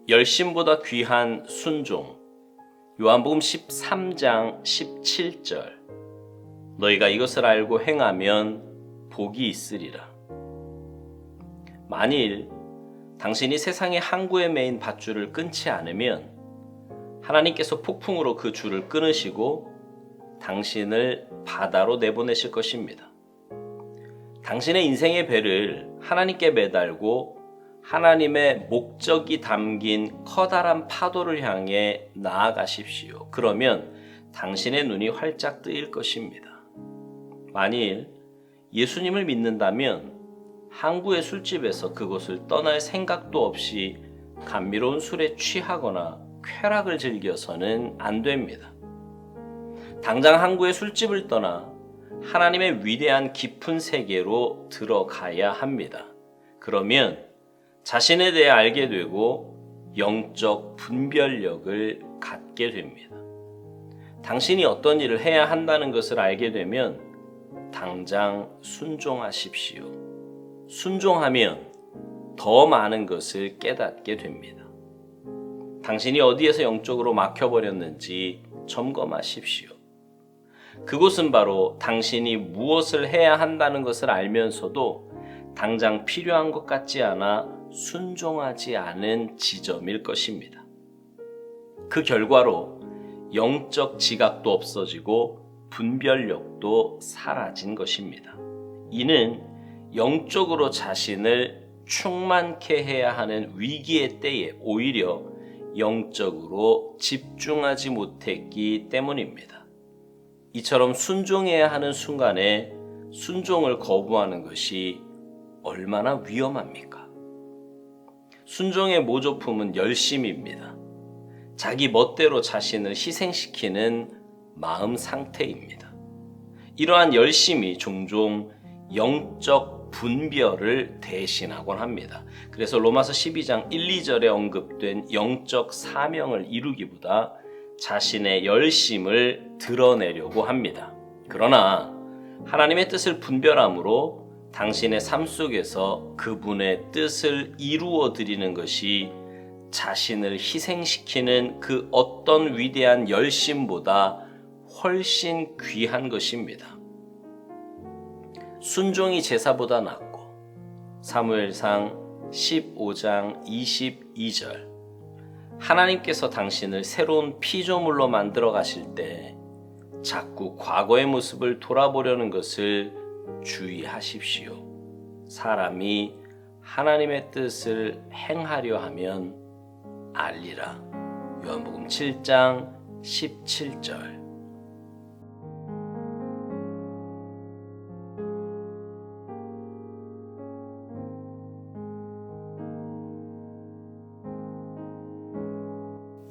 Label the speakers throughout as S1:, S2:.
S1: 열심보다 귀한 순종. 요한복음 13장 17절. 너희가 이것을 알고 행하면 복이 있으리라. 만일 당신이 세상의 항구에 매인 밧줄을 끊지 않으면 하나님께서 폭풍으로 그 줄을 끊으시고 당신을 바다로 내보내실 것입니다. 당신의 인생의 배를 하나님께 매달고 하나님의 목적이 담긴 커다란 파도를 향해 나아가십시오. 그러면 당신의 눈이 활짝 뜨일 것입니다. 만일 예수님을 믿는다면 항구의 술집에서 그곳을 떠날 생각도 없이 감미로운 술에 취하거나 쾌락을 즐겨서는 안 됩니다. 당장 항구의 술집을 떠나 하나님의 위대한 깊은 세계로 들어가야 합니다. 그러면 자신에 대해 알게 되고 영적 분별력을 갖게 됩니다. 당신이 어떤 일을 해야 한다는 것을 알게 되면 당장 순종하십시오. 순종하면 더 많은 것을 깨닫게 됩니다. 당신이 어디에서 영적으로 막혀버렸는지 점검하십시오. 그곳은 바로 당신이 무엇을 해야 한다는 것을 알면서도 당장 필요한 것 같지 않아 순종하지 않은 지점일 것입니다. 그 결과로 영적 지각도 없어지고 분별력도 사라진 것입니다. 이는 영적으로 자신을 충만케 해야 하는 위기의 때에 오히려 영적으로 집중하지 못했기 때문입니다. 이처럼 순종해야 하는 순간에 순종을 거부하는 것이 얼마나 위험합니까? 순종의 모조품은 열심입니다. 자기 멋대로 자신을 희생시키는 마음 상태입니다. 이러한 열심이 종종 영적 분별을 대신하곤 합니다. 그래서 로마서 12장 1, 2절에 언급된 영적 사명을 이루기보다 자신의 열심을 드러내려고 합니다. 그러나 하나님의 뜻을 분별함으로 당신의 삶 속에서 그분의 뜻을 이루어 드리는 것이 자신을 희생시키는 그 어떤 위대한 열심보다 훨씬 귀한 것입니다. 순종이 제사보다 낫고 사무엘상 15장 22절. 하나님께서 당신을 새로운 피조물로 만들어 가실 때 자꾸 과거의 모습을 돌아보려는 것을 주의하십시오. 사람이 하나님의 뜻을 행하려 하면 알리라. 요한복음 7장 17절.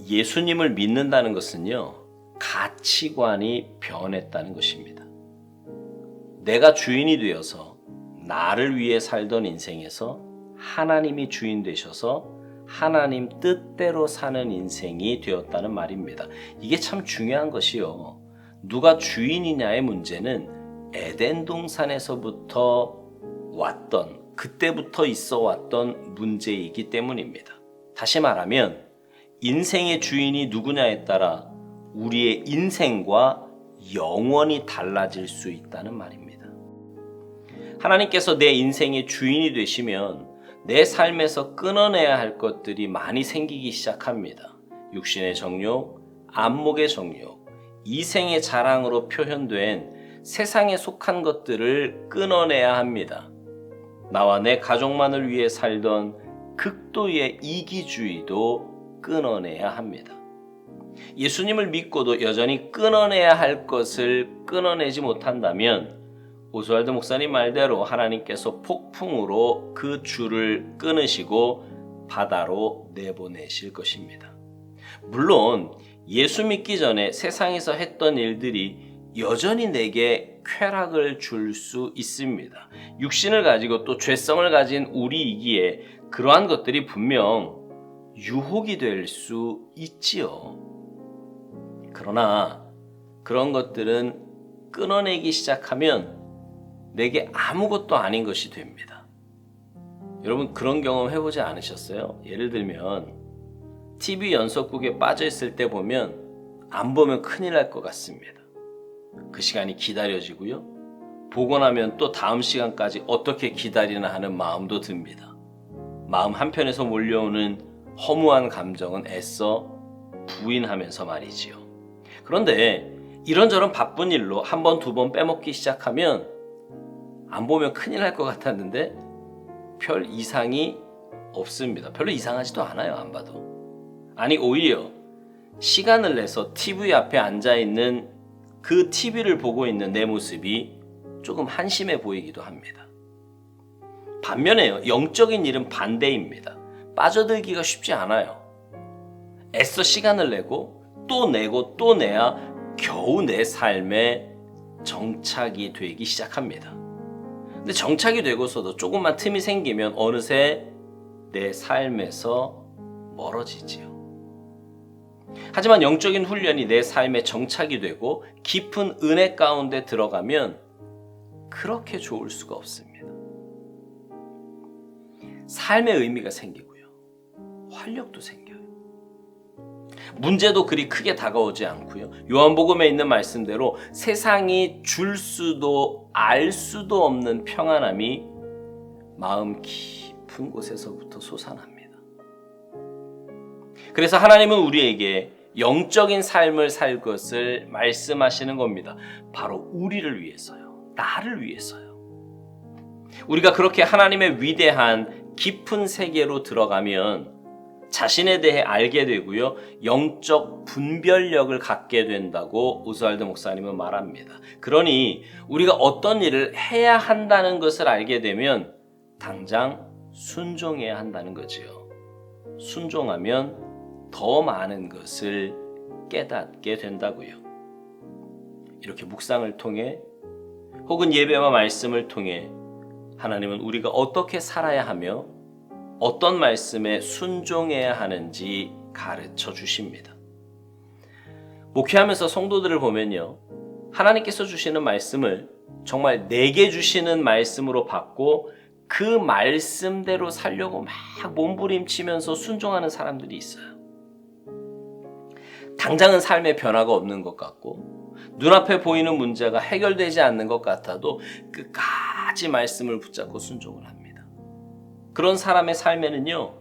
S1: 예수님을 믿는다는 것은요, 가치관이 변했다는 것입니다. 내가 주인이 되어서 나를 위해 살던 인생에서 하나님이 주인 되셔서 하나님 뜻대로 사는 인생이 되었다는 말입니다. 이게 참 중요한 것이요. 누가 주인이냐의 문제는 에덴 동산에서부터 왔던, 그때부터 있어 왔던 문제이기 때문입니다. 다시 말하면 인생의 주인이 누구냐에 따라 우리의 인생과 영원히 달라질 수 있다는 말입니다. 하나님께서 내 인생의 주인이 되시면 내 삶에서 끊어내야 할 것들이 많이 생기기 시작합니다. 육신의 정욕, 안목의 정욕, 이생의 자랑으로 표현된 세상에 속한 것들을 끊어내야 합니다. 나와 내 가족만을 위해 살던 극도의 이기주의도 끊어내야 합니다. 예수님을 믿고도 여전히 끊어내야 할 것을 끊어내지 못한다면 오스왈드 목사님 말대로 하나님께서 폭풍으로 그 줄을 끊으시고 바다로 내보내실 것입니다. 물론 예수 믿기 전에 세상에서 했던 일들이 여전히 내게 쾌락을 줄 수 있습니다. 육신을 가지고 또 죄성을 가진 우리이기에 그러한 것들이 분명 유혹이 될 수 있지요. 그러나 그런 것들은 끊어내기 시작하면 내게 아무것도 아닌 것이 됩니다. 여러분 그런 경험 해보지 않으셨어요? 예를 들면 TV 연속극에 빠져있을 때 보면 안 보면 큰일 날 것 같습니다. 그 시간이 기다려지고요. 보고 나면 또 다음 시간까지 어떻게 기다리나 하는 마음도 듭니다. 마음 한편에서 몰려오는 허무한 감정은 애써 부인하면서 말이지요. 그런데 이런저런 바쁜 일로 한 번, 두 번 빼먹기 시작하면 안 보면 큰일 날 것 같았는데 별 이상이 없습니다. 별로 이상하지도 않아요. 안 봐도. 아니 오히려 시간을 내서 TV 앞에 앉아있는 그 TV를 보고 있는 내 모습이 조금 한심해 보이기도 합니다. 반면에요. 영적인 일은 반대입니다. 빠져들기가 쉽지 않아요. 애써 시간을 내고 또 내야 겨우 내 삶에 정착이 되기 시작합니다. 근데 정착이 되고서도 조금만 틈이 생기면 어느새 내 삶에서 멀어지지요. 하지만 영적인 훈련이 내 삶에 정착이 되고 깊은 은혜 가운데 들어가면 그렇게 좋을 수가 없습니다. 삶의 의미가 생기고요. 활력도 생겨요. 문제도 그리 크게 다가오지 않고요. 요한복음에 있는 말씀대로 세상이 줄 수도 알 수도 없는 평안함이 마음 깊은 곳에서부터 솟아납니다. 그래서 하나님은 우리에게 영적인 삶을 살 것을 말씀하시는 겁니다. 바로 우리를 위해서요. 나를 위해서요. 우리가 그렇게 하나님의 위대한 깊은 세계로 들어가면 자신에 대해 알게 되고요. 영적 분별력을 갖게 된다고 오스왈드 목사님은 말합니다. 그러니 우리가 어떤 일을 해야 한다는 것을 알게 되면 당장 순종해야 한다는 거지요. 순종하면 더 많은 것을 깨닫게 된다고요. 이렇게 묵상을 통해 혹은 예배와 말씀을 통해 하나님은 우리가 어떻게 살아야 하며 어떤 말씀에 순종해야 하는지 가르쳐 주십니다. 목회하면서 성도들을 보면요. 하나님께서 주시는 말씀을 정말 내게 주시는 말씀으로 받고 그 말씀대로 살려고 막 몸부림치면서 순종하는 사람들이 있어요. 당장은 삶에 변화가 없는 것 같고 눈앞에 보이는 문제가 해결되지 않는 것 같아도 끝까지 말씀을 붙잡고 순종을 합니다. 그런 사람의 삶에는요.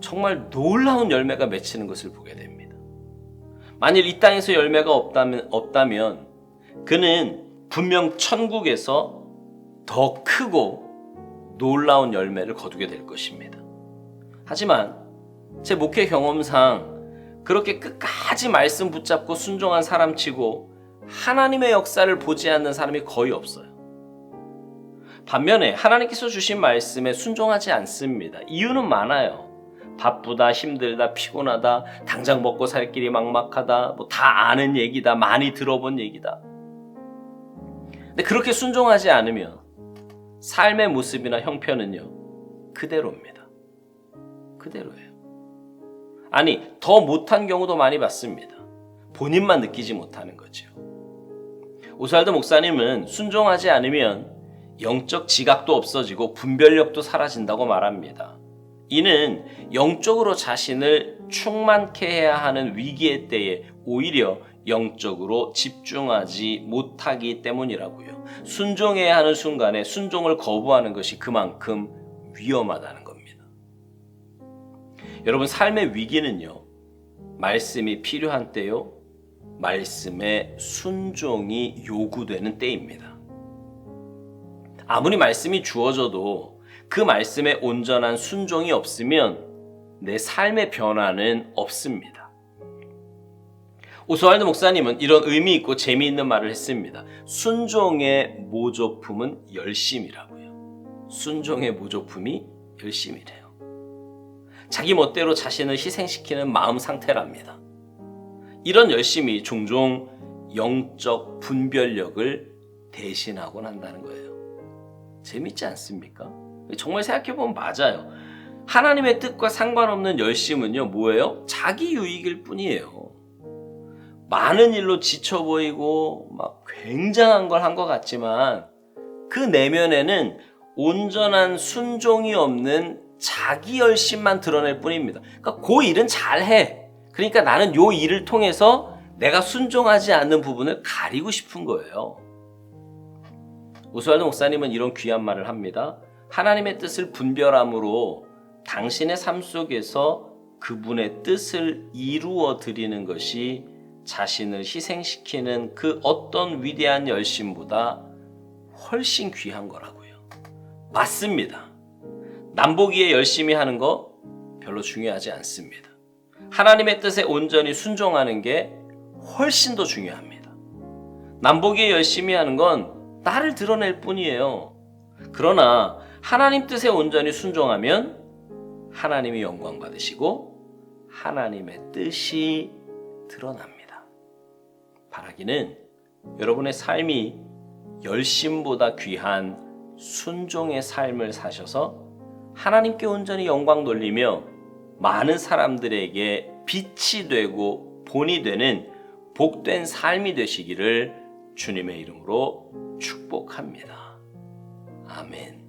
S1: 정말 놀라운 열매가 맺히는 것을 보게 됩니다. 만일 이 땅에서 열매가 없다면 그는 분명 천국에서 더 크고 놀라운 열매를 거두게 될 것입니다. 하지만 제 목회 경험상 그렇게 끝까지 말씀 붙잡고 순종한 사람치고 하나님의 역사를 보지 않는 사람이 거의 없어요. 반면에 하나님께서 주신 말씀에 순종하지 않습니다. 이유는 많아요. 바쁘다, 힘들다, 피곤하다, 당장 먹고 살 길이 막막하다, 다 아는 얘기다, 많이 들어본 얘기다. 근데 그렇게 순종하지 않으면 삶의 모습이나 형편은요, 그대로입니다. 그대로예요. 아니, 더 못한 경우도 많이 봤습니다. 본인만 느끼지 못하는 거죠. 오스왈드 목사님은 순종하지 않으면 영적 지각도 없어지고 분별력도 사라진다고 말합니다. 이는 영적으로 자신을 충만케 해야 하는 위기의 때에 오히려 영적으로 집중하지 못하기 때문이라고요. 순종해야 하는 순간에 순종을 거부하는 것이 그만큼 위험하다는 겁니다. 여러분, 삶의 위기는요, 말씀이 필요한 때요, 말씀에 순종이 요구되는 때입니다. 아무리 말씀이 주어져도 그 말씀에 온전한 순종이 없으면 내 삶의 변화는 없습니다. 오스왈드 목사님은 이런 의미 있고 재미있는 말을 했습니다. 순종의 모조품은 열심이라고요. 순종의 모조품이 열심이래요. 자기 멋대로 자신을 희생시키는 마음 상태랍니다. 이런 열심이 종종 영적 분별력을 대신하곤 한다는 거예요. 재밌지 않습니까? 정말 생각해보면 맞아요. 하나님의 뜻과 상관없는 열심은요, 뭐예요? 자기 유익일 뿐이에요. 많은 일로 지쳐 보이고 막 굉장한 걸 한 것 같지만 그 내면에는 온전한 순종이 없는 자기 열심만 드러낼 뿐입니다. 그러니까 그 일은 잘해. 그러니까 나는 요 일을 통해서 내가 순종하지 않는 부분을 가리고 싶은 거예요. 오스왈드 목사님은 이런 귀한 말을 합니다. 하나님의 뜻을 분별함으로 당신의 삶 속에서 그분의 뜻을 이루어 드리는 것이 자신을 희생시키는 그 어떤 위대한 열심보다 훨씬 귀한 거라고요. 맞습니다. 남보기에 열심히 하는 거 별로 중요하지 않습니다. 하나님의 뜻에 온전히 순종하는 게 훨씬 더 중요합니다. 남보기에 열심히 하는 건 나를 드러낼 뿐이에요. 그러나 하나님 뜻에 온전히 순종하면 하나님이 영광 받으시고 하나님의 뜻이 드러납니다. 바라기는 여러분의 삶이 열심보다 귀한 순종의 삶을 사셔서 하나님께 온전히 영광 돌리며 많은 사람들에게 빛이 되고 본이 되는 복된 삶이 되시기를 주님의 이름으로 축복합니다. 아멘.